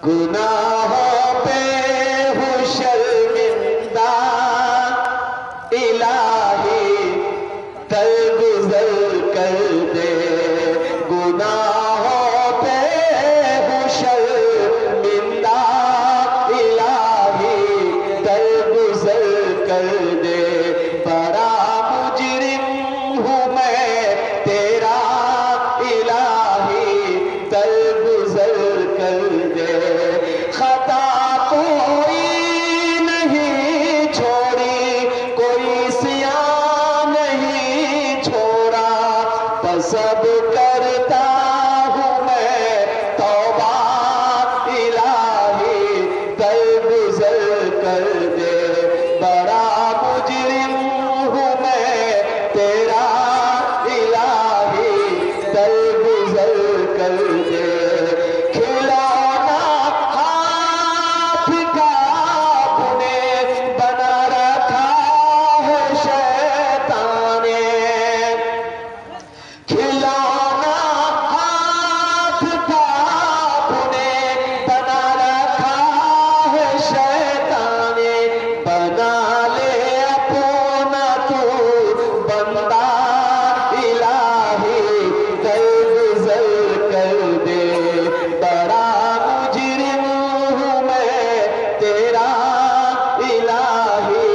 गुनाहों पे हूँ शर्मिंदा, इलाही दरगुजर कर दे। गुनाहों पे हूँ शर्मिंदा, इलाही दरगुजर कर दे। बड़ा मुजरिम हूँ मैं तेरा, इलाही दरगुजर कर दे। खता कोई नहीं छोड़ी, कोई सियान नहीं छोड़ा, बस अब करता हूँ मैं तौबा, इलाही दरगुजर कर दे। बड़ा मुजरिम हूँ मैं तेरा, इलाही दरगुजर कर दे। खिलौना हाथ का अपने बना रखा है शैतान ने। खिलौना हाथ का अपने बना रखा है शैतान ने। बना ले अपना तू बंदा, इलाही दरगुजर कर दे। बड़ा मुजरिम हूँ मैं तेरा, इलाही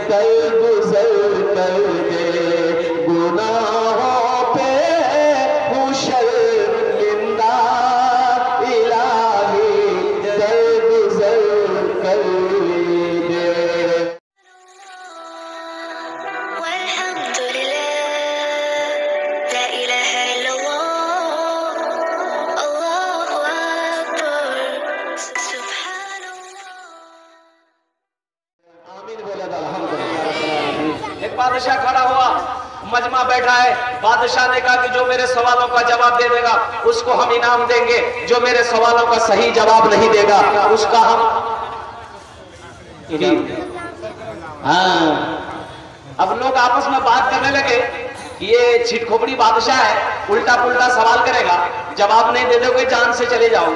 दरगुजर कर दे। गुनाहों पे हूँ शर्मिंदा, इलाही दरगुजर कर दे। वल्हम्दुलिल्लाह, ला इलाहा इल्लल्लाह, अल्लाहु अकबर, सुब्हानल्लाह। आमीन बोला था, अल्हम्दुलिल्लाह। एक बादशाह खड़ा हुआ, मजमा बैठा है। बादशाह ने कहा कि जो मेरे सवालों का जवाब दे देगा उसको हम इनाम देंगे, जो मेरे सवालों का सही जवाब नहीं देगा उसका हम हाँ। अब लोग आपस में बात करने लगे कि ये छिटखोपड़ी बादशाह है, उल्टा पुल्टा सवाल करेगा, जवाब नहीं दे दोगे जान से चले जाओ।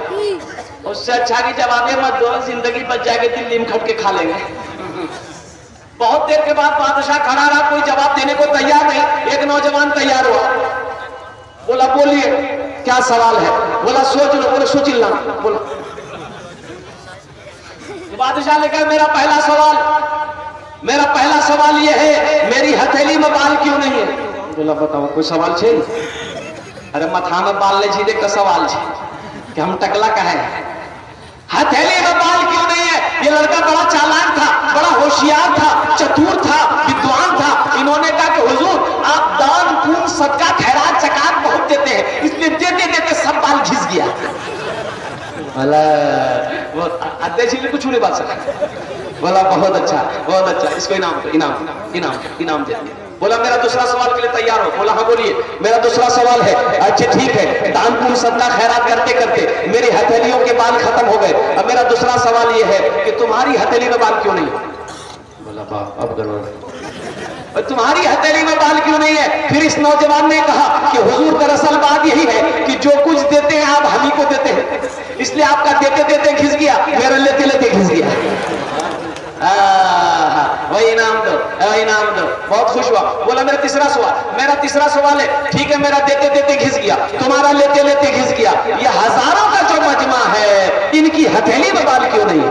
उससे अच्छा कि जवाब मत दो, जिंदगी बच जाएगी, दिल्ली में खट के खा लेंगे। बहुत देर के बाद बादशाह खड़ा रहा, कोई जवाब देने को तैयार नहीं। एक नौजवान तैयार हुआ, बोला बोलिए क्या सवाल है। बोला सोच लो। बोले सोच ला। बोला बादशाह ने कहा मेरा पहला सवाल ये है, मेरी हथेली में बाल क्यों नहीं है। बोला बताओ कोई सवाल छे। अरे मथा में बाल नहीं छे का सवाल छे कि हम टकला का है। हथेली में बाल क्यों नहीं है। ये लड़का बड़ा चालाक था, बड़ा होशियार था, चतुर था, विद्वान था। इन्होंने कहा कि हुजूर आप दान पुण्य सदका खैरात ज़कात बहुत देते हैं, इसलिए देते देते सब बाल घिस गया। वो अध्यक्ष ने कुछ नहीं बात सका। बोला बहुत अच्छा, इसको इनाम दे दिया। बोला मेरा दूसरा सवाल के लिए तैयार हो। बोला हाँ बोलिए। मेरा दूसरा सवाल है, अच्छा ठीक है, दान पुण्य सदका खैरात करते करते मेरी हथेलियों के बाल खत्म हो गए। अब मेरा दूसरा सवाल ये है कि तुम्हारी हथेली में बाल क्यों नहीं है। बोला बाप अब गड़बड़, तुम्हारी हथेली में बाल क्यों नहीं है। फिर इस नौजवान ने कहा कि हुजूर दरअसल बात यही है कि जो कुछ देते हैं आप हम ही को देते हैं, इसलिए आपका देते देते घिस गया, मेरा लेते लेते घिस गया। वही इनाम दो। बहुत खुश हुआ। बोला मेरा तीसरा सवाल है, ठीक है मेरा देते देते घिस गया, तुम्हारा लेते लेते घिस गया, ये हजारों का जो मजमा है इनकी हथेली में बाल क्यों नहीं है।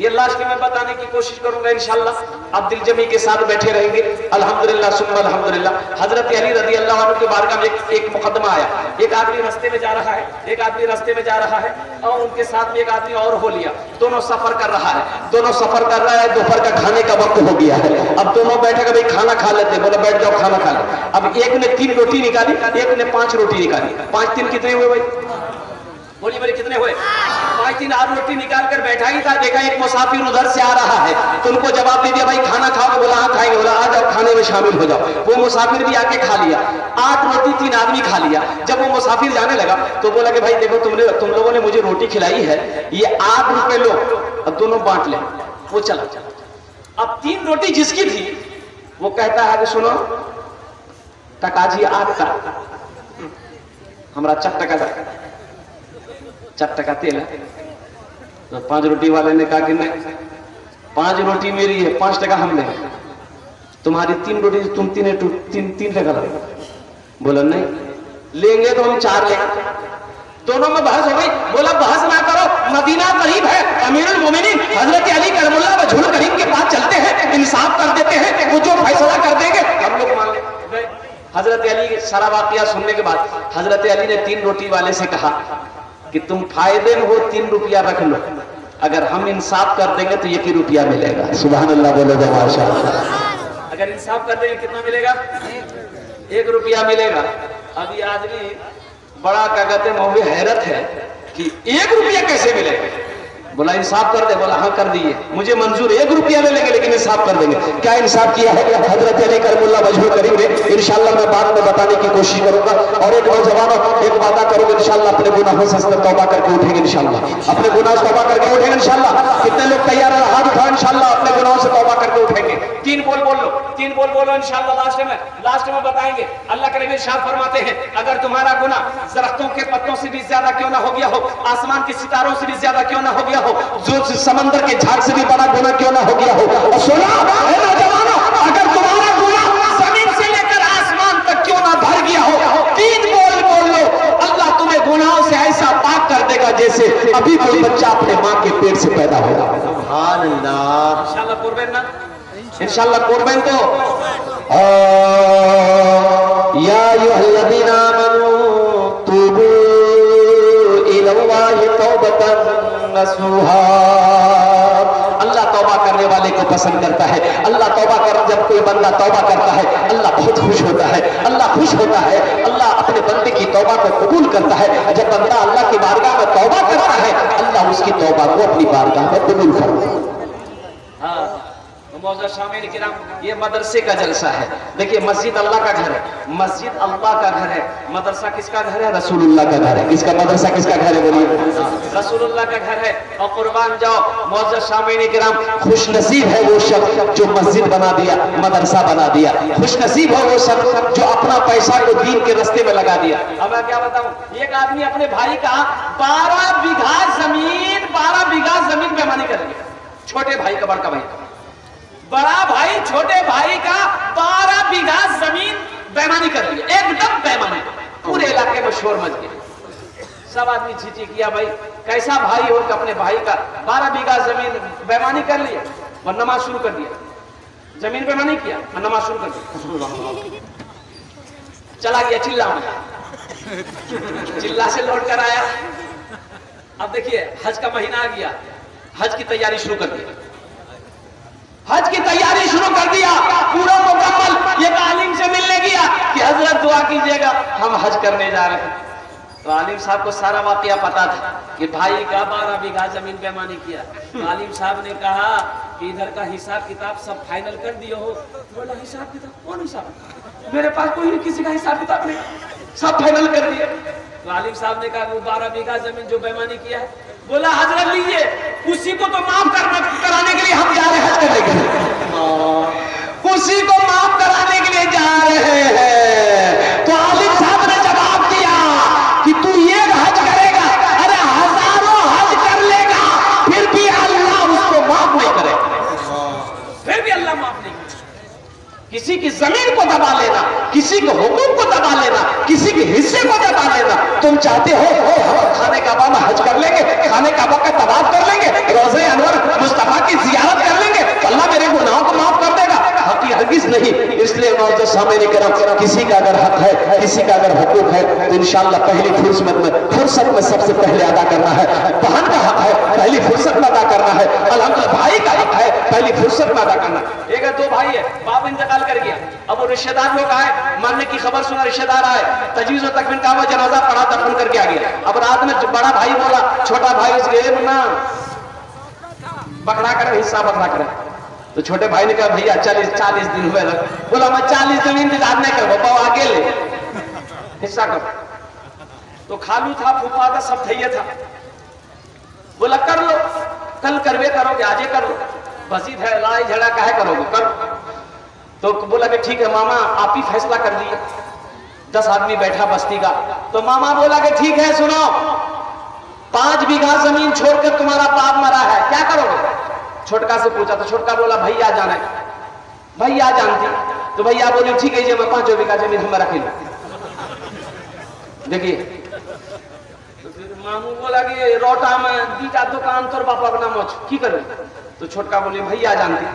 ये लास्ट में बताने की कोशिश करूंगा इंशाल्लाह। आप दिलजमी के साथ बैठे रहेंगे। अल्हम्दुलिल्लाह सुम्मा अल्हम्दुलिल्लाह। हजरत अली रजी अल्लाह अन्हु के बारगाह में एक मुकदमा आया। एक आदमी रास्ते में जा रहा है, और उनके साथ में एक आदमी और हो लिया। दोनों सफर कर रहा है, दोपहर का खाने का वक्त हो गया है। अब दोनों बैठे भाई खाना खा लेते। बोला बैठ जाओ खाना खा ले। अब एक ने 3 रोटी निकाली, एक ने 5 रोटी निकाली। 5 3 कितने हुए भाई। बोलिए मेरे कितने हुए। 5 3 8 रोटी निकाल कर बैठा ही था, देखा एक मुसाफिर उधर से आ रहा है, तो उनको जवाब दे दिया भाई खाना खाओगे। बोला हाँ खाएंगे। बोला आ जाओ खाने में शामिल हो जाओ। वो मुसाफिर भी आके खा लिया। 8 रोटी 3 आदमी खा लिया। जब वो मुसाफिर जाने लगा तो बोला कि भाई देखो तुम लोगों ने मुझे रोटी खिलाई है, ये 8 रुपए लो, अब दोनों बांट ले। वो चला। अब 3 रोटी जिसकी थी वो कहता है कि सुनो टकाजी 8 का, हमारा 4 टका। 4 टका तेल है। तो 5 रोटी वाले ने कहा कि नहीं, 5 रोटी मेरी है, 5 टका हम लेंगे, तुम्हारी 3 रोटी तुम 3 टका लगेगा। बोला नहीं, लेंगे तो हम 4 लेंगे। दोनों में बहस हो गई। बोला बहस ना करो, मदीना करीब है, अमीरुल मोमिनीन हजरत अली करमुल्लाह वजहुल करीम के पास चलते हैं, इंसाफ कर देते हैं, वो जो फैसला कर देंगे हम लोग मान लेंगे। हजरत अली के सारा वाकया सुनने के बाद हजरत अली ने 3 रोटी वाले से कहा कि तुम फायदे में हो, 3 रुपया रख लो, अगर हम इंसाफ कर देंगे तो 1 रुपया मिलेगा। सुभान अल्लाह बोलो तो माशाअल्लाह। अगर इंसाफ कर देंगे कितना मिलेगा? 1 रुपया मिलेगा। अभी आदमी बड़ा क्या कहते हैं मुझे हैरत है कि 1 रुपया कैसे मिलेगा। बोला इंसाफ कर दे। बोला हाँ कर दिए, मुझे मंजूर, 1 रुपया ले लेंगे लेकिन इंसाफ कर देंगे। क्या इंसाफ किया है हजरत अली करमुल्लाह वजहुल करीम ने? इंशाअल्लाह मैं बाद में बताने की कोशिश करूंगा। और एक नौजवानों एक वादा करूंगा, इंशाअल्लाह अपने गुनाहों से तौबा करके उठेंगे, इंशाअल्लाह अपने गुनाह से तौबा करके उठेंगे इंशाअल्लाह। कितने लोग तैयार हैं? हाथ उठाओ, इंशाअल्लाह अपने गुनाहों से तौबा करके उठेंगे। 3 बोल बोल लो, 3 बोल बोलो इंशाअल्लाह। लास्ट में बताएंगे। अल्लाह के नबी इरशाद फरमाते हैं, अगर तुम्हारा गुनाह दरख्तों के पत्तों से भी ज्यादा क्यों ना हो गया हो, आसमान के सितारों से भी ज्यादा क्यों ना हो गया हो, जो समंदर के झाग से भी बड़ा गुनाह क्यों ना हो गया हो, और सुना है नौजवानों, अगर तुम्हारा गुनाह जमीन से लेकर आसमान तक क्यों ना भर गया हो, 3 बोल बोल लो, अल्लाह तुम्हें गुनाहों से ऐसा पाक कर देगा जैसे अभी कोई बच्चा अपने माँ के पेट से पैदा होगा। सुभान अल्लाह। इंशाअल्लाह कुर्बान ना, इंशाअल्लाह कुर्बान। तो या अय्युहल्लज़ीना आमनू तूबू इलल्लाहि तौबतन नसूहा। अल्लाह तौबा करने वाले को पसंद करता है। अल्लाह तौबा कर, जब कोई बंदा तौबा करता है अल्लाह बहुत खुश होता है। अल्लाह खुश होता है, अल्लाह अपने बंदे की तौबा को कबूल करता है। जब बंदा अल्लाह की बारगाह में तौबा करता है अल्लाह उसकी तौबा को अपनी बारगाह में कबूल करता है। ये मदरसे का जलसा है। देखिए मस्जिद अल्लाह का घर है, मस्जिद अल्लाह का घर है, मदरसा किसका घर है? रसूलुल्लाह का घर है। किसका मदरसा किसका घर है? बोलिए रसूलुल्लाह का घर है। और कुर्बान जाओ मौजूद शामिन किराम, खुश नसीब है वो शख्स जो मस्जिद बना दिया, मदरसा बना दिया। खुश नसीब है वो शख्स जो अपना पैसा को दीन के रास्ते में लगा दिया। अब मैं क्या बताऊं, एक आदमी अपने भाई का 12 बीघा जमीन बेईमानी कर लिया। छोटे भाई का, बड़का भाई का, बड़ा भाई छोटे भाई का 12 बीघा जमीन बेईमानी कर लिया, एकदम बेईमानी। पूरे इलाके में शोर मच गया, सब आदमी झिझक किया, भाई कैसा भाई हो कि अपने भाई का 12 बीघा जमीन बेईमानी कर लिया और नमाज शुरू कर दिया। जमीन बेईमानी किया और नमाज शुरू कर दिया, चला गया चिल्ला में, चिल्ला से लौट कर आया। अब देखिए हज का महीना आ गया, हज की तैयारी शुरू कर दी, हज की तैयारी शुरू कर दिया पूरा मुकम्मल। ये आलिम से मिलने गया कि हजरत दुआ कीजिएगा हम हज करने जा रहे हैं। तो आलिम साहब को सारा वाकया पता था कि भाई का 12 बीघा जमीन बेईमानी किया। तो आलिम साहब ने कहा कि इधर का हिसाब किताब सब फाइनल कर दिए हो। बोला हिसाब किताब? कौन हिसाब? मेरे पास कोई किसी का हिसाब किताब नहीं, सब फाइनल कर दिए। तो आलिम साहब ने कहा वो 12 बीघा जमीन जो बेईमानी किया है, बोला हजरत लीजिए, उसी को तो माफ कराने के लिए हम जा रहे हैं हज करने के लिए, उसी को माफ कराने के लिए जा रहे हैं। तो आलिम साहब ने जवाब दिया कि तू ये हज करेगा, अरे हजारों हज कर लेगा फिर भी अल्लाह उसको माफ नहीं करेगा, फिर भी अल्लाह माफ नहीं करेगा। किसी की जमीन को दबा लेना, किसी के हुकूक को दबा लेना, किसी के हिस्से को दबा लेना। तुम चाहते हो हम खाने काबा में हज कर लेंगे, खाने काबा का तवाफ कर लेंगे, रोज़े अनवर मुस्तफा की जियारत कर लेंगे, अल्लाह मेरे गुनाहों को माफ कर देगा? हकीकत नहीं। इसलिए मौजूद सामने करम, किसी का अगर हक है, किसी का अगर हुकूक है तो इंशाअल्लाह पहली फुर्सत में सबसे पहले अदा करना है। बहन का हक है पहली फुर्सत में अदा करना है, अल्हम्दुलिल्लाह भाई का हक है पहली फुर्सत में अदा करना। एक 2 भाई है, बाप इंतकाल कर गया, अब वो रिश्तेदार लोग आए, मरने की खबर सुना, रिश्तेदार आए, तजवीज़ और तकमील का जनाजा पढ़ा, दफन करके आ गया। अब रात में बड़ा भाई बोला छोटा भाई उसके ना पकड़ा कर हिस्सा पकड़ा कर। तो छोटे भाई ने कहा भैया 40 दिन हुए। बोला मैं 40 दिन इंतजार नहीं कर पाओ, आगे ले हिस्सा कर। तो खालू था, फूफा था, सब थैये था। बोला कर लो, कल करवे करोगे, आजे करो, बसीद है, लड़ाई झगड़ा काहे करोगे, करो। तो बोला कि ठीक है मामा आप ही फैसला कर दिए। 10 आदमी बैठा बस्ती का, तो मामा बोला कि ठीक है सुनो, 5 बीघा जमीन छोड़कर तुम्हारा बाप मरा है, क्या करोगे? छोटका से पूछा तो छोटका बोला भैया जाने, भैया जानती। तो भैया बोले ठीक है जी मैं 5 बीघा जमीन हम रख लूं। देखिए तो फिर मामू बोला कि रोटा में दीटा दुकान तोर बापा का नाम की करे। तो छोटका बोले भैया जानती।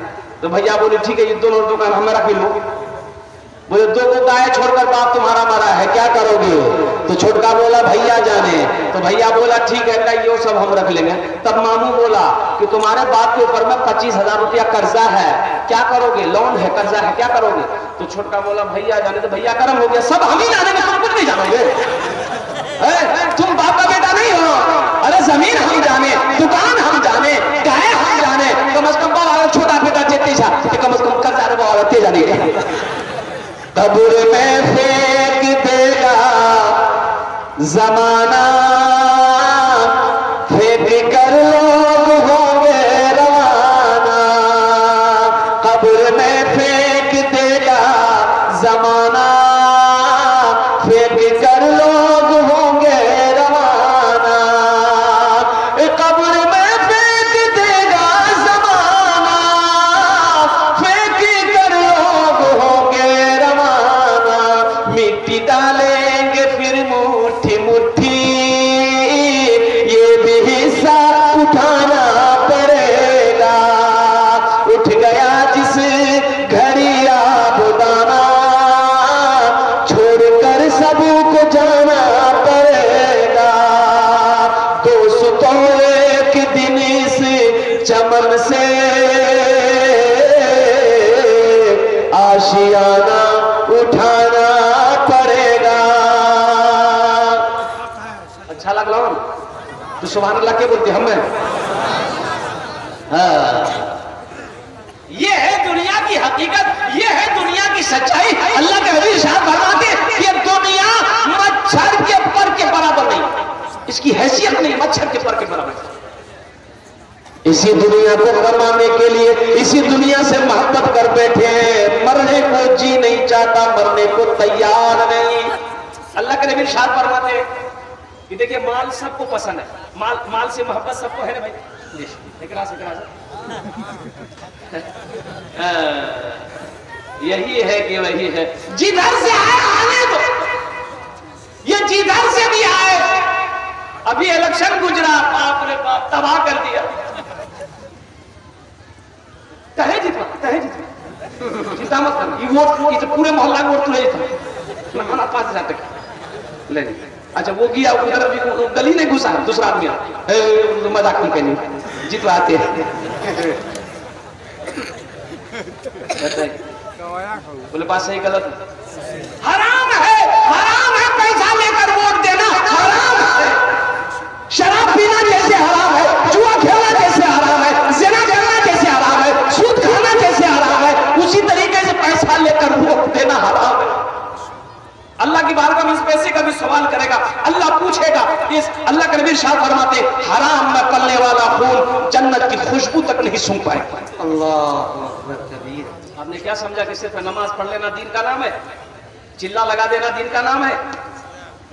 तो भैया बोले ठीक है ये दोनों दुकान हम रख लूं। बोले 2 को गाय छोड़कर बाप तुम्हारा मरा है, क्या करोगे? तो छोटका बोला भैया जाने। तो भैया बोला ठीक है का ये सब हम रख लेंगे। तब मामू बोला कि तुम्हारे बाप के ऊपर में 25,000 रुपया कर्जा है, क्या करोगे? लोन है, कर्जा है, क्या करोगे? तो छोटका बोला भैया जाने। तो भैया कर्म हो गया, सब हम ही जाने में, तुम कुछ नहीं जानोगे। तुम बाप का बेटा नहीं हो। अरे जमीन हम जाने, दुकान हम जाने, गाय हम जाने, कम से कम बाबा छोटा बेटा चेते कम से कम कर्जा बाबा ते जाने। कब्र में फेंक देगा जमाना, फेंक कर लोग होंगे रवाना। कब्र में फेंक देगा जमाना, फेंक कर लोग होंगे रवाना। कब्र में फेंक देगा जमाना, फेंक कर लोग होंगे रवाना। मिट्टी डालेंगे फिर मुट्ठी मुट्ठी, ये भी हिस्सा उठाना पड़ेगा। उठ गया जिस घड़ी आबुदाना, छोड़कर सबको जाना पड़ेगा। दोस्तों एक दिन इस चमन से आशियाना उठाना पड़ेगा। अच्छा लगला तो सुभान अल्लाह के बोलते हम। ये है दुनिया की हकीकत, ये है दुनिया की सच्चाई। अल्लाह के नबी इरशाद फरमाते कि दुनिया मच्छर के पर के बराबर नहीं, इसकी हैसियत नहीं मच्छर के पर के बराबर। इसी दुनिया को कमाने के लिए इसी दुनिया से मोहब्बत कर बैठे हैं, मरने को जी नहीं चाहता, मरने को तैयार नहीं। अल्लाह के नबी इरशाद फरमाते कि देखिए माल सबको पसंद है, माल से मोहब्बत सबको है ना भाई। यही है कि वही है, जिधर से आए आने दो, ये जिधर से भी आए। अभी इलेक्शन गुजरा, बाप रे बाप तबाह कर दिया। कहे जितना चिंता मत कर, ये वोट ये पूरे मोहल्ला वोट तुले था 5,000 तक ले। अच्छा वो गया उधर, अभी गली नहीं घुसा, दूसरा आदमी मजाक नहीं करनी, जितवाते बोले बात सही गलत? हराम है पैसा लेकर वोट देना, हराम है। शराब पीना जैसे हराम है, जुआ खेलना जैसे हराम है, ज़िना करना जैसे हराम है, सूद खाना जैसे हराम है, उसी तरीके से पैसा लेकर वोट देना हराम है। अल्लाह की बारगाह में इस पैसे का भी सवाल करेगा, अल्लाह पूछेगा। इस अल्लाह के नबी इरशाद फरमाते हराम में पलने वाला खून जन्नत की खुशबू तक नहीं सूंघ पाएगा। अल्लाह अकबर कबीर। आपने क्या समझा कि सिर्फ नमाज पढ़ लेना दीन का नाम है, चिल्ला लगा देना दीन का नाम है,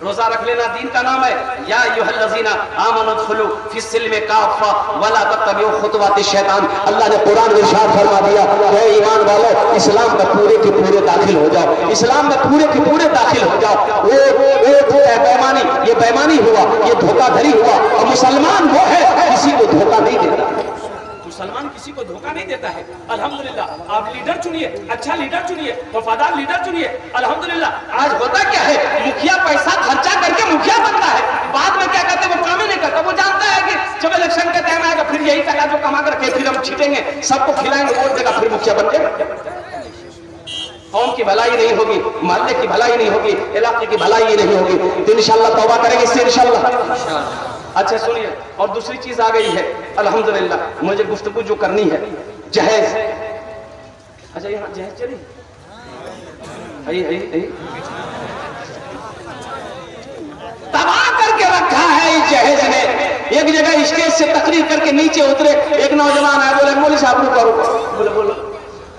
रोजा रख लेना दीन का नाम है? या अय्युहल्लज़ीना आमनू दुखुलू फिस्सिल्मि काफ़ा वला तत्तबिउ खुतवाति शैतान। अल्लाह ने कुरान में इरशाद फरमा दिया, हे ईमान वालों इस्लाम में पूरे के पूरे दाखिल हो जाओ, इस्लाम में पूरे के पूरे दाखिल हो जाओ। वो बेईमानी, ये बेईमानी हुआ, ये धोखाधड़ी हुआ। और मुसलमान वो है किसी को धोखा नहीं देता, मुसलमान किसी को धोखा नहीं देता है। अल्हम्दुलिल्लाह आप लीडर चुनिए, अच्छा लीडर चुनिए, वफादार लीडर चुनिए। अल्हम्दुलिल्लाह आज होता क्या है, मुखिया पैसा खर्चा करके मुखिया बनता है, बाद में क्या कहते हैं वो काम ही नहीं करता। वो जानता है कि जब इलेक्शन का टाइम आएगा फिर यही पैसा जो कमा कर रखे फिर हम छीटेंगे, सबको खिलाएंगे, वोट देगा, फिर मुखिया बन जाएगा। कौम की भलाई नहीं होगी, मोहल्ले की भलाई नहीं होगी, इलाके की भलाई नहीं होगी। तो इंशाल्लाह तौबा करेंगे इससे इंशाल्लाह। अच्छा सुनिए, और दूसरी चीज आ गई है अल्हम्दुलिल्लाह, मुझे गुफ्तगू जो करनी है जहेज। अच्छा यहाँ जहेज चली तबाह करके रखा है इस जहेज ने। एक जगह स्टेज से तकरीर करके नीचे उतरे, एक नौजवान है, बोले मौलवी साहब रुको रुको। बोले बोलो।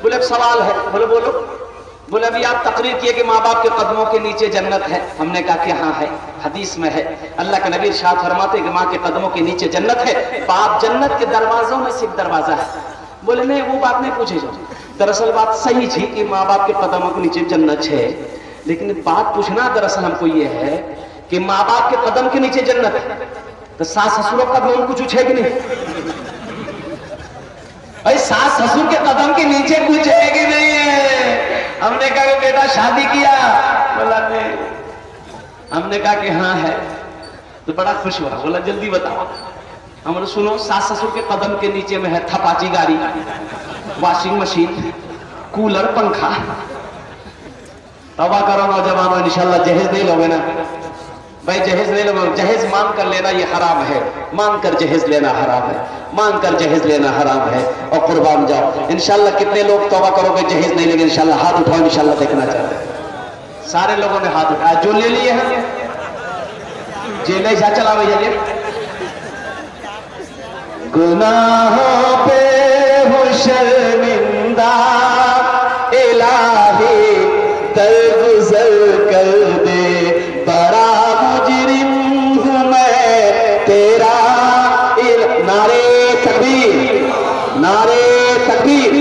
बोले एक सवाल है। बोले बोलो। बोले अभी आप तकरीर किए कि माँ बाप के कदमों के नीचे जन्नत है। हमने कहा कि हाँ है, हदीस में है। अल्लाह के नबी इरशाद फरमाते हैं कि माँ के कदमों के नीचे जन्नत है, बाप जन्नत के दरवाजों में से एक दरवाजा है। बोले नहीं वो बात नहीं पूछे जो, दरअसल बात सही थी कि माँ बाप के कदमों के नीचे जन्नत है, लेकिन बात पूछना दरअसल हमको ये है कि माँ बाप के कदम के नीचे जन्नत है तो सास ससुरों का कदम कुछ है कि नहीं? भाई सास ससुर के कदम के नीचे कुछ है कि नहीं है? हमने कहा कि बेटा शादी किया, बोला नहीं। हमने कहा कि हाँ है, तो बड़ा खुश हुआ, बोला जल्दी बताओ। हमने सुनो, सास ससुर के कदम के नीचे में है थपाची गाड़ी, वॉशिंग मशीन, कूलर, पंखा। तौबा करो नौजवानों, इंशाल्लाह जहेज नहीं लोगे ना भाई, जहेज नहीं लोगे। जहेज मांग कर लेना ये हराम है, मांग कर जहेज लेना हराम है, मांग कर जहेज लेना हराम है। और कुर्बान जाओ इंशाल्लाह। कितने लोग तौबा करोगे जहेज नहीं लेंगे इंशाल्लाह? हाथ उठाओ, इंशाल्लाह देखना चाहते हैं। सारे लोगों ने हाथ उठाया, जो ले लिए हैं जेल जा चला भैया जी। गुनाहों पे हो शर्मिंदा इलाही, दरगुजर कर दे, बड़ा मुजरिम हूं मैं तेरा। नारे तकबीर, नारे तकबीर।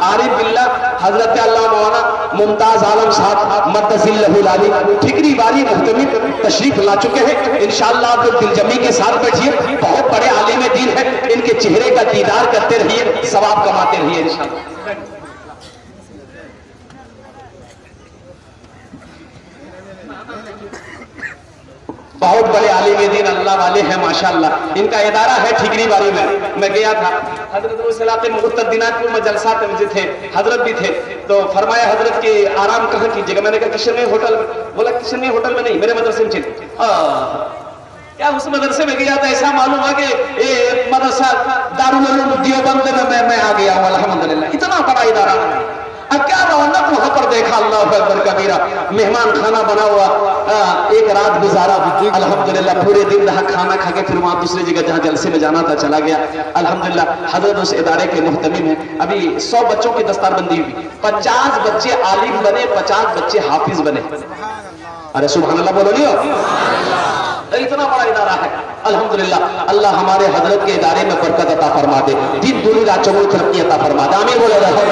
आरिफ बिल्ला हजरत अल्लाह मौलाना मुमताज आलम साहब मद्दसिल्लहुल आली ठिकरी वाली मुहतमी तशरीफ ला चुके हैं। इंशाअल्लाह आप लोग दिलजमी के साथ बैठिए, बहुत बड़े आलिम दीन है, इनके चेहरे का दीदार करते रहिए, सवाब कमाते रहिए इंशाअल्लाह। बहुत बड़े आलिम दीन अल्लाह वाले हैं माशाअल्लाह। इनका इदारा है ठिकरी बारी में। मैं गया था हजरत उस इलाके में उत्तर दिनाजपुर में जलसा में थे, हजरत भी थे, तो फरमाया हजरत के आराम कहाँ कीजिएगा? मैंने कहा किशन में होटल। बोला किशन में होटल में नहीं, मेरे मदरसे में चलिए। क्या उस मदरसे में गया था, ऐसा मालूम है कि मदरसा दारुल उलूम देवबंद में मैं आ गया हूँ अल्हम्दुलिल्लाह। इतना बड़ा इदारा है। अब क्या रौनक वहां पर देखा, अल्लाह अकबर कबीरा। मेहमान खाना बना हुआ, एक रात गुजारा अल्हम्दुलिल्लाह, पूरे दिन रहा खाना खा के, फिर वहां दूसरी जगह जहां जलसे में जाना था चला गया अल्हम्दुलिल्लाह। हजरत उस इदारे के मुहतमिम है। अभी 100 बच्चों की दस्तारबंदी हुई, 50 बच्चे आलिम बने, 50 बच्चे हाफिज बने। अरे सुभान अल्लाह बोलो नहीं हो? इतना बड़ा इदारा है अल्हम्दुलिल्लाह। अल्लाह हमारे हजरत के इदारे में बरकत अता फरमा दे, दिन दुनिया चमू तरक्की अता फरमा दे, आमीन बोले रहो।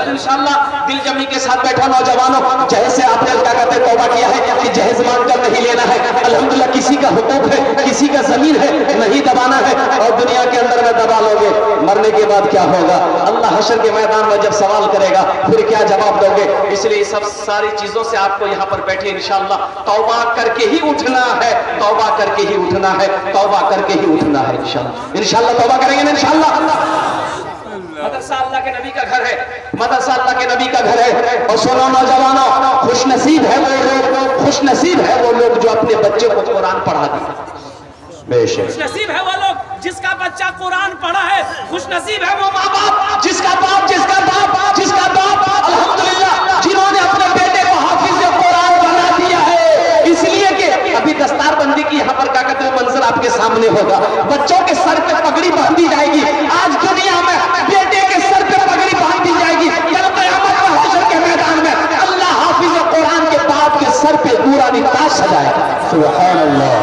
इंशाअल्लाह दिल जमी के साथ बैठो नौजवानों। जहेज से आपने क्या कहते तौबा किया है कि जहेज मांगकर नहीं लेना है। अल्हम्दुलिल्लाह किसी का हुकूक है, किसी का जमीन है, नहीं दबाना है। और दुनिया के अंदर में दबा लोगे, मरने के बाद क्या होगा? अल्लाह हशर के मैदान में जब सवाल करेगा फिर क्या जवाब दोगे? इसलिए सब सारी चीजों से आपको यहाँ पर बैठे इंशाअल्लाह तौबा करके ही उठना है, तौबा करके ही उठना है, तौबा करके ही उठना है इंशाअल्लाह। इंशाअल्लाह तौबा करेंगे ना इंशाअल्लाह। मदरसा अल्लाह के नबी का घर है, मदरसा अल्लाह के नबी का घर है। और सुनो नौजवानों, खुशनसीब है वो लोग, खुशनसीब है वो लोग जो अपने बच्चे को कुरान पढ़ा दें। बेशक खुशनसीब है वो लोग जिसका बच्चा कुरान पढ़ा है। खुशनसीब है वो माँ बाप जिसका बाप अल्हम्दुलिल्लाह जिन्होंने अपने बेटे को हाफिज कुरान बना दिया है। इसलिए कि अभी दस्तारबंदी की यहाँ पर क्या कहते हैं मंजर आपके सामने होगा, बच्चों के सर पे पगड़ी बांधी जाएगी। आज दुनिया में बेटे के सर पे पगड़ी बांधी जाएगी, कल क़यामत में हशर के मैदान में अल्लाह हाफिज कुरान के बाप के सर पे नूरानी ताज सजाएगा। सुभान अल्लाह।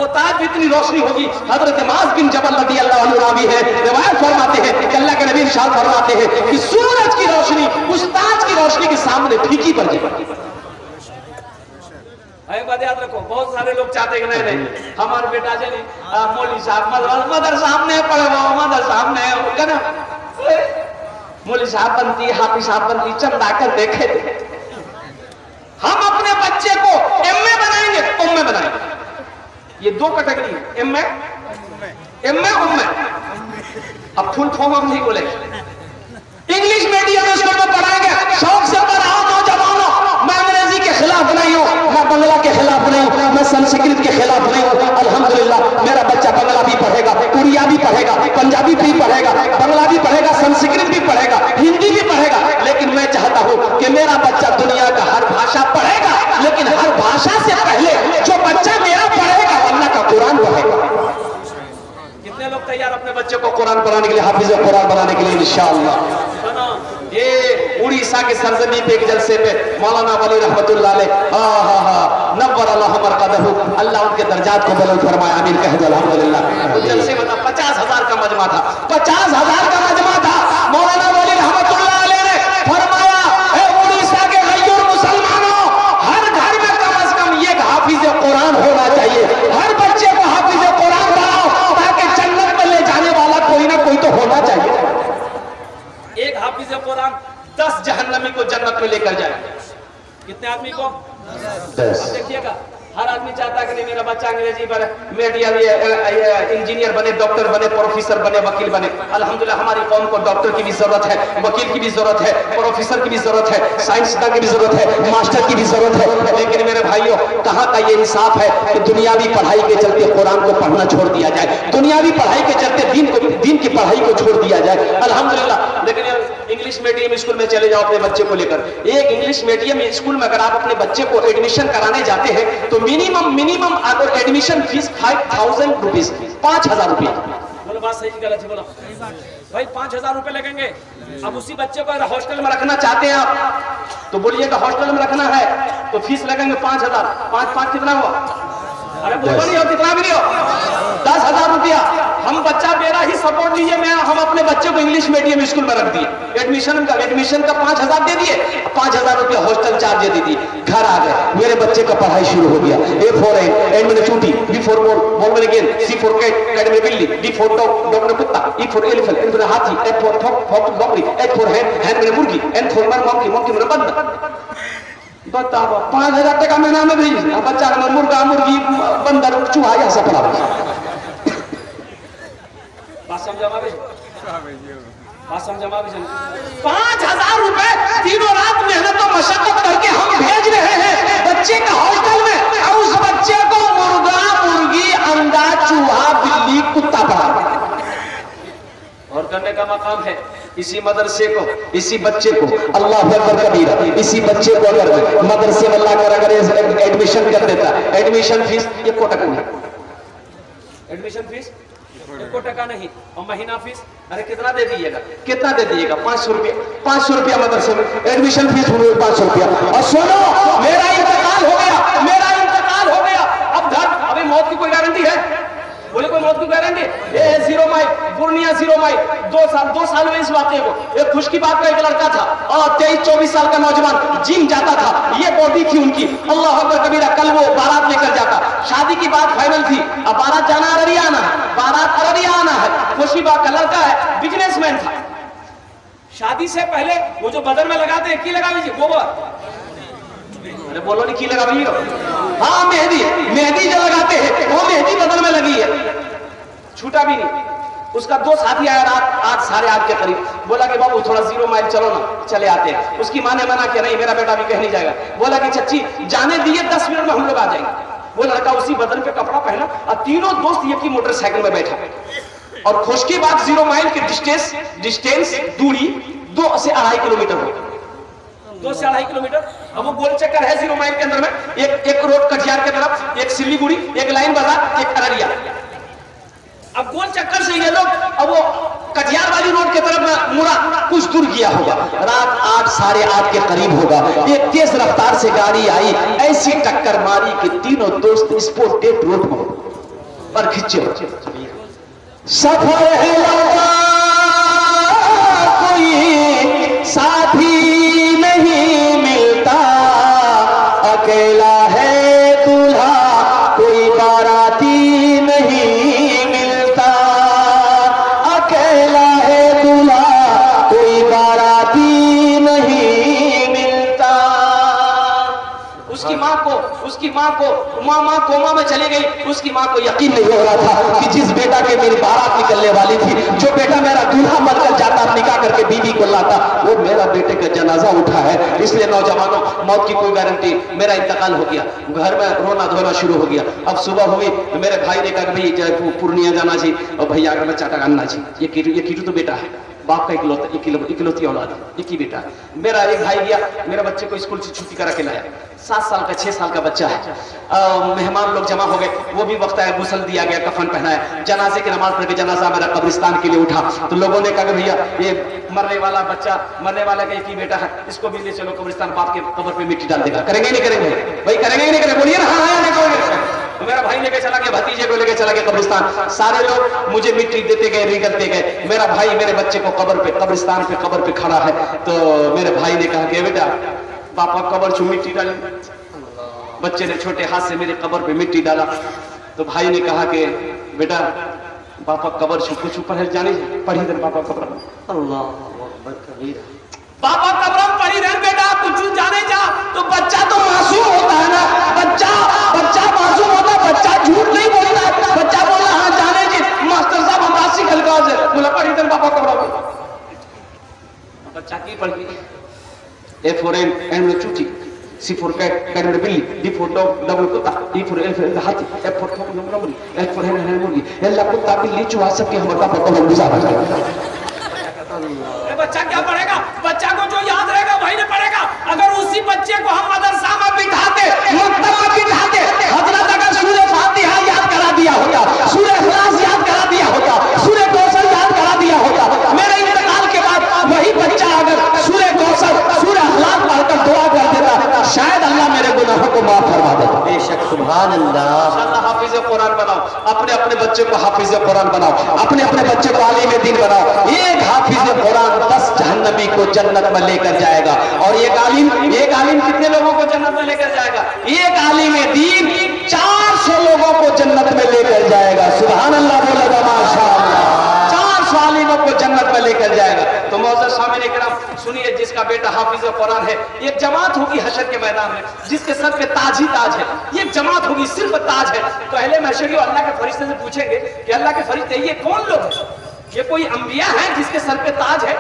वो ताज भी इतनी रोशनी होगी। हजरत माज बिन जबल रदी अल्लाह अन्हु रावी है, रिवायत फरमाते हैं कि अल्लाह के नबी इरशाद फरमाते हैं कि सूरज की रोशनी उस ताज की रोशनी के सामने फीकी पड़ जाएगी। एक बात याद रखो, बहुत सारे लोग चाहते हैं नहीं हमारे बेटा जे मौलवी साहब मदरसा हमने पढ़े, मदरसा हमने मौलवी साहब बनती, हाफिज साहब बनती, चंदा कर देखे थे। हम अपने बच्चे को एमए बनाएंगे, उम्मे बनाएंगे। ये दो कैटेगरी है, एमए उम्मे। अब फुल फॉर्म हम नहीं बोलेंगे। इंग्लिश मीडियम स्कूल में पढ़ाएंगे, शौक से पढ़ाओ नौजवानों। मैं अंग्रेजी के खिलाफ नहीं हूँ, मैं बंगला के खिलाफ नहीं हूँ, मैं संस्कृत के खिलाफ नहीं हूँ। अल्हम्दुलिल्लाह मेरा बच्चा बंगला भी पढ़ेगा, उड़िया भी पढ़ेगा, पंजाबी भी पढ़ेगा, बंगला भी पढ़ेगा, संस्कृत भी पढ़ेगा, हिंदी भी पढ़ेगा। लेकिन मैं चाहता हूँ कि मेरा बच्चा दुनिया का हर भाषा पढ़ेगा, लेकिन हर भाषा से पहले जो बच्चा मेरा पढ़ेगा अल्लाह का कुरान पढ़ेगा। कितने लोग तैयार अपने बच्चे को कुरान पढ़ाने के लिए, हाफिज कुरान बनाने के लिए इंशाअल्लाह? सुनो, ये उड़ीसा के सरजमी पे एक जलसे पे मौलाना वली रहमतुल्लाह अलैह नव्वर अल्लाह मरकदहू, अल्लाह उनके दर्जात को बुलंद फरमाए, आमीन कह दो अल्हम्दुलिल्लाह। उस जलसे में 50,000 का मजमा था, 50,000 का मजमा था। मौलाना वली रहमतुल्लाह अलैह ने फरमाया, ए उड़ीसा के गैर मुसलमानों, हर घर में कम से कम एक हाफिज कुरान होना चाहिए, हर बच्चे को हाफिज कुरान बनाओ ताकि जन्नत में ले जाने वाला कोई ना कोई तो होना चाहिए। एक हाफिज कुरान 10 जहन्नमी को जन्नत में लेकर जाए। कितने आदमी को? 10। अब देखिएगा, हर आदमी चाहता है कि नहीं मेरा बच्चा अंग्रेजी पर मीडिया इंजीनियर बने, डॉक्टर बने, प्रोफेसर बने, वकील बने। अल्हम्दुलिल्लाह हमारी कौम को डॉक्टर की भी जरूरत है, वकील की भी जरूरत है, प्रोफेसर की भी जरूरत है, साइंसदान की भी जरूरत है, मास्टर की भी जरूरत है। लेकिन मेरे भाइयों, कहाँ का ये इंसाफ है कि दुनियावी पढ़ाई के चलते कुरान को पढ़ना छोड़ दिया जाए, दुनियावी पढ़ाई के चलते दीन की पढ़ाई को छोड़ दिया जाए। अल्हम्दुलिल्लाह। लेकिन इंग्लिश मीडियम स्कूल में चले जाओ अपने बच्चे को लेकर, एक इंग्लिश मीडियम स्कूल में अगर आप अपने बच्चे को एडमिशन कराने जाते हैं तो मिनिमम अगर एडमिशन फीस 5,000 रुपीज, 5,000 रुपये। बोलो बात सही गलत है? बोलो भाई 5,000 रुपए लगेंगे। अब उसी बच्चे को अगर हॉस्टल में रखना चाहते हैं आप तो बोलिएगा हॉस्टल में रखना है तो फीस लगेंगे 5,000। 5 कितना हुआ? अरे बोलो नहीं हो, कितना भी नहीं हो, 10,000 रुपया। हम बच्चा मेरा ही सपोर्ट लीजिए, हम अपने बच्चे को इंग्लिश मीडियम स्कूल में रख दिए, एडमिशन का 5,000 दे दिए, 5,000 रुपया हॉस्टल चार्ज दे दिए। घर आ गए, मेरे बच्चे का पढ़ाई शुरू हो गया। A for एंड मैंने चूटी, B for बॉल मैंने गेंद, C for कैट, कैट में बिल्ली, D for डॉग ने कुत्ता, E for एलिफेंट, N मैंने हाथी, F for फॉक्स बकरी, H for हैंड मैंने मुर्गी, N for मंकी मैंने बंदर। बताओ 5,000 टका महीना में भेज, बच्चा मुर्गा मुर्गी बंदर चूहा ऐसा पड़ा। बात समझा भाई? बात समझा भाई? 5,000 रुपए तीनों रात मेहनत और मशक्कत करके हम भेज रहे हैं बच्चे का हॉस्टल में, और उस बच्चे को मुर्गा मुर्गी अंडा चूहा बिल्ली कुत्ता पड़ा। और करने का मकाम है इसी मदरसे को, इसी बच्चे को, अल्लाह अकबर कबीरा, इसी बच्चे को अगर मदरसे में लाकर अगर एडमिशन कर देता, एडमिशन फीस 1 टका नहीं, एडमिशन फीस 1 टका नहीं, और महीना फीस अरे कितना दे दीजिएगा? कितना दे दीजिएगा? 500 रुपया। 500 रुपया मदरसे में एडमिशन फीस 500 रुपया। और सुनो, मेरा इंतकाल हो गया, मेरा इंतकाल हो गया। अब घर अभी मौत की कोई गारंटी है? बोले कोई मौत की गारंटी? ये है 0 माइल, पूर्णिया 0 माइल। 2 साल में इस वाक़े को, एक खुश की बात का एक लड़का था और 23-24 साल का नौजवान जिम जाता था, ये बॉडी थी उनकी, अल्लाह अकबर कबीरा। कल वो बारात लेकर जाता, शादी की बात फाइनल थी, अब बारात जाना अररिया आना है, बारात अररिया आना है। खुशी बात का लड़का है, बिजनेसमैन था। शादी से पहले वो जो बदन में लगाते हैं, की लगा लीजिए गोबर, अरे बोलो नहीं की लगा लीजिए, हाँ मेहंदी जो लगाते हैं वो मेहंदी बदन में लगी है, छूटा भी नहीं। उसका 2 साथी आया रात 8 साढ़े 8 के करीब, बोला कि बाबू थोड़ा 0 माइल चलो ना, चले आते हैं। उसकी माँ ने मना किया, नहीं मेरा बेटा भी कहीं नहीं जाएगा। बोला कि चच्ची जाने दिए, 10 मिनट में हम लोग आ जाएंगे। वो लड़का उसी बदन पे कपड़ा पहना और तीनों दोस्त एक ही मोटरसाइकिल में बैठा, और खुश की बात 0 माइल की डिस्टेंस दूरी 2 से 2.5 किलोमीटर हो, 2 से 2.5 किलोमीटर। अब वो गोल चक्कर है 0 माइल के अंदर में, एक रोड कटिहार के तरफ, एक सिलीगुड़ी, एक लाइन बाजार, एक अररिया। अब गोल चक्कर से ये लोग अब वो कटिहार वाली रोड की तरफ मुड़ा, कुछ दूर गया होगा, रात 8 साढ़े 8 के करीब होगा। एक तेज रफ्तार से गाड़ी आई, ऐसी टक्कर मारी कि तीनों दोस्त स्पोर्ट डेट रोड पर खिंचे। सफर है लंबा, कोई साथी नहीं मिलता, अकेला है दूल्हा, कोई बाराती नहीं मिलता, अकेला है दूल्हा, कोई बाराती नहीं मिलता। उसकी माँ को माँ कोमा में चली गई। उसकी माँ को यकीन नहीं हो रहा था कि जिस बेटा के मेरी बारात निकलने वाली थी, जो बेटा मेरा दूल्हा बनकर जाता, निकाह करके बीवी को लाता, वो मेरा बेटे का जनाजा उठा है। इसलिए नौजवानों, मौत की कोई गारंटी, मेरा इंतकाल हो गया, घर में रोना धोना शुरू हो गया। अब सुबह हुई, मेरे भाई ने कहा भाई पूर्णिया जाना जी, और भैया अगर मैं चाटा गाना जी, ये कीटू तो बेटा है, बाप का इकलौती औलाद, एक ही बेटा। मेरा एक भाई गया, मेरे बच्चे को स्कूल से छुट्टी करा के लाया, 7 साल का 6 साल का बच्चा है। मेहमान लोग जमा हो गए, वो भी वक्त आया, गुस्ल दिया गया, कफन पहनाया, जनाजे की नमाज पढ़ के जनाजा मेरा कब्रिस्तान के लिए उठा। तो लोगों ने कहा कि भैया ये मरने वाला बच्चा, मरने वाला का एक ही बेटा है, इसको भी ले चलो कब्रिस्तान, बाप के कब्र पे मिट्टी डाल देगा। करेंगे नहीं करेंगे भाई? करेंगे नहीं करेंगे? बोलिए ना हाँ नहीं करेंगे। तो मेरा भाई लेके चला गया, भतीजे को लेके चला गया कब्रिस्तान। सारे लोग मुझे मिट्टी देते गए, रिगलते गए। मेरा भाई मेरे बच्चे को कब्र पे, कब्रिस्तान पे कब्र पे खड़ा है। तो मेरे भाई ने कहा कि बेटा पापा कब्र छू मिट्टी डाली। बच्चे ने छोटे हाथ से मेरे कब्र पे मिट्टी डाला। तो भाई ने कहा कि बेटा पापा कब्र छू, कुछ ऊपर है जाने पढ़ी दे पापा कब्र। अल्लाह अकबर कबीरा। पापा कब्र में पढ़ी रहे बेटा, कुछ जाने जा। तो बच्चा तो मासूम होता है ना, बच्चा मासूम होता है, बच्चा झूठ नहीं बोलता है। बच्चा बोला हाँ जाने जी मास्टर साहब हम राशि खलकाज है, बोला पढ़ी दे पापा कब्र में। बच्चा की पढ़ गई A for animal चूची, C for cat and बिल्ली, D for dog डबल कुत्ता, E for elephant हाथी, F for fox मुर्गी, H for hen मुर्गी। अल्लाह कुत्ता बिल्ली चूहा सबके हम पापा कब्र में गुजार देंगे। बच्चा क्या पढ़ेगा? बच्चा को जो याद रहेगा वही ना पढ़ेगा। अगर उसी बच्चे को हम मदरसा में बिठाते, मकतब में बिठाते, हजरत अगर सूरह फातिहा याद करा दिया होता, सूरह इखलास याद करा दिया होता, सूरह कौसर याद करा दिया होता, मेरे इंतकाल के बाद वही बच्चा अगर सूरह कौसर, सूरह इखलास पढ़कर दुआ कर देता, शायद अल्लाह मेरे गुनाहों को माफ फरमा देता। बेशक सुभान अल्लाह। इंशाअल्लाह हाफिज कुरान बनाओ, अपने अपने बच्चे को हाफिज कुरान बनाओ, अपने अपने बच्चे को आलिम दीन बनाओ। एक हाफिज कुरान 10 जहन्नमी को जन्नत में लेकर जाएगा। और एक आलिम कितने लोगों को जन्नत में लेकर जाएगा? एक आलिम दीन 400 लोगों को जन्नत में लेकर जाएगा। सुभान अल्लाह बोलेगा माशाअल्लाह। 400 आलिमों को जन्नत में लेकर जाएगा। तो मौजूद सामने इकराम सुनिए, जिसका बेटा हाफिज कुरान है, एक जमात होगी हशर के मैदान में, जिसके सर पे ताज ही ताज है। ये एक जमात होगी, सिर्फ ताज है। तो अहले महशर अल्लाह के फरिश्ते से पूछेंगे कि अल्लाह के फरिश्ते ये कौन लोग हैं? ये कोई अंबिया है जिसके सर पे ताज है?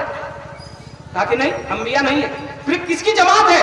कहा कि नहीं, अंबिया नहीं है। फिर किसकी जमात है?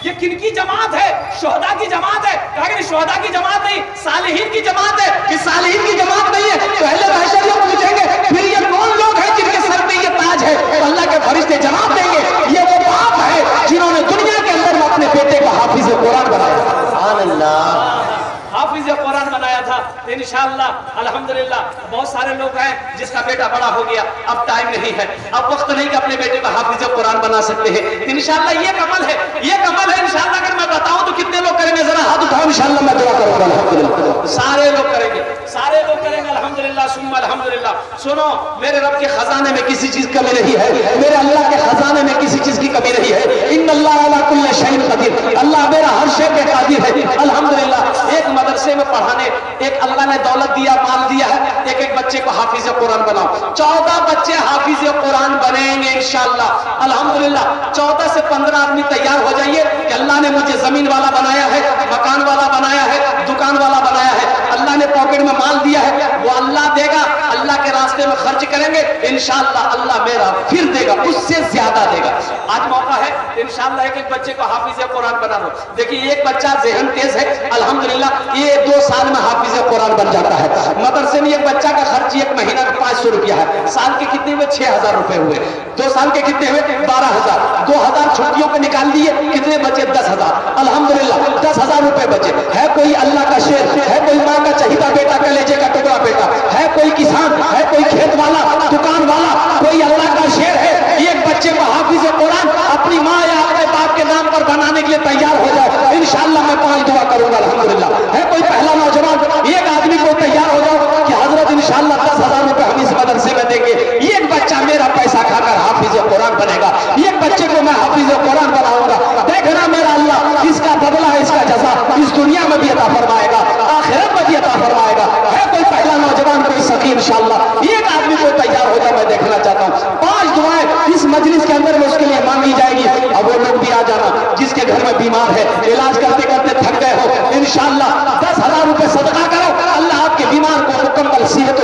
ये किनकी जमात है? शोहदा की जमात है। कहा कि शोहदा की जमात नहीं, सालिहीन की जमात है। कि सालिहीन की जमात नहीं है। तो अहले महशर ये पूछेंगे फिर ये कौन लोग हैं जिनके सर पे ये ताज है? तो अल्लाह के फरिश्ते जवाब देंगे ये वो बाप है जिन्होंने दुनिया के अंदर में अपने बेटे को हाफिज कुरान बनाया। सुभान अल्लाह। हाफिज कुरान बनाया था। तो इंशाअल्लाह अल्हम्दुलिल्लाह बहुत सारे लोग हैं जिसका बेटा बड़ा हो गया, अब टाइम नहीं है, अब वक्त नहीं कि अपने बेटे को हाफिज कुरान बना सकते हैं। इंशाअल्लाह ये कमल है, ये कमल है। इंशाअल्लाह अगर मैं बताऊं तो कितने लोग करेंगे? जरा हाथ उठाओ, इंशाअल्लाह मैं दुआ करूंगा। अल्हम्दुलिल्लाह सारे लोग करेंगे, सारे लोग करेंगे। अल्हम्दुलिल्लाह सुम्मा अल्हम्दुलिल्लाह। सुनो, मेरे रब के खजाने में किसी चीज कमी नहीं है, मेरे अल्लाह के खजाने में किसी चीज की कमी नहीं है। इन्नल्लाह अला कुल्ली शैइन कदीर, अल्लाह मेरा हर शय पे कादिर है। अल्हम्दुलिल्लाह एक मदरसे में पढ़ाने, एक अल्लाह ने दौलत दिया, माल दिया है, एक बच्चे को हाफिज कुरान बनाओ। 14 बच्चे हाफिज कुरान बनेंगे इंशाअल्लाह। अल्हम्दुलिल्लाह 14 से 15 आदमी तैयार हो जाइए कि अल्लाह ने मुझे जमीन वाला बनाया है, मकान वाला बनाया है, दुकान वाला बनाया है। अल्लाह ने पॉकेट में माल दिया है, वो अल्लाह देगा। अल्लाह के रास्ते में खर्च करेंगे इंशाअल्लाह, अल्लाह मेरा फिर देगा, उससे ज्यादा देगा। आज मौका है इंशाअल्लाह एक बच्चे को हाफिज कुरान बना लो। देखिए एक बच्चा ज़हन तेज है, अल्हम्दुलिल्लाह ये 2 साल में हाफिज कुरान बन जाता है। मदरसे में एक बच्चा का खर्च एक महीना का 500 रुपया है। साल के कितने हुए? 6000 रुपए हुए। 2 साल के कितने हुए? 12000। 2000 छुट्टियों पे निकाल दिए, कितने बचे? 10000। अल्हम्दुलिल्लाह 10000 रुपए बचे। है कोई अल्लाह का शेर, है कोई माँ का चहीता बेटा, कलेजे का टुकड़ा बेटा, है कोई किसान, है कोई खेत वाला, दुकान वाला, कोई अल्लाह का शेर है। एक बच्चे को हाफिज कुरान अपनी माँ या अपने बाप के नाम पर बनाने के लिए तैयार हो जाए, इंशाअल्लाह मैं 5 दुआ करूंगा। अल्हम्दुलिल्लाह है कोई पहला नौजवान, एक आदमी को तैयार हो जाओ कि हजरत इंशाअल्लाह 10,000 रुपए हम इस मदरसे में देंगे। एक बच्चा मेरा पैसा खाकर हाफिज कुरान बनेगा, एक बच्चे को मैं हाफिज कुरान बनाऊंगा। देखना मेरा अल्लाह इसका बदला, इसका जज़ा इस दुनिया में भी अता फरमाएगा, आखिरत में भी अता फरमाएगा। है कोई पहला नौजवान, कोई सखी इंशाअल्लाह एक आदमी को तैयार हो जाए, मैं देखना चाहता हूँ। 5 दुआएं इस मजलिस के अंदर में उसके लिए मांगी जाएगी। अब वो लोग भी आ जाना जिसके घर में बीमार है, इलाज करते करते थक गए हो, इंशाअल्लाह 10,000 रुपए सदका करो, अल्लाह आपके बीमार को मुकम्मल सेहत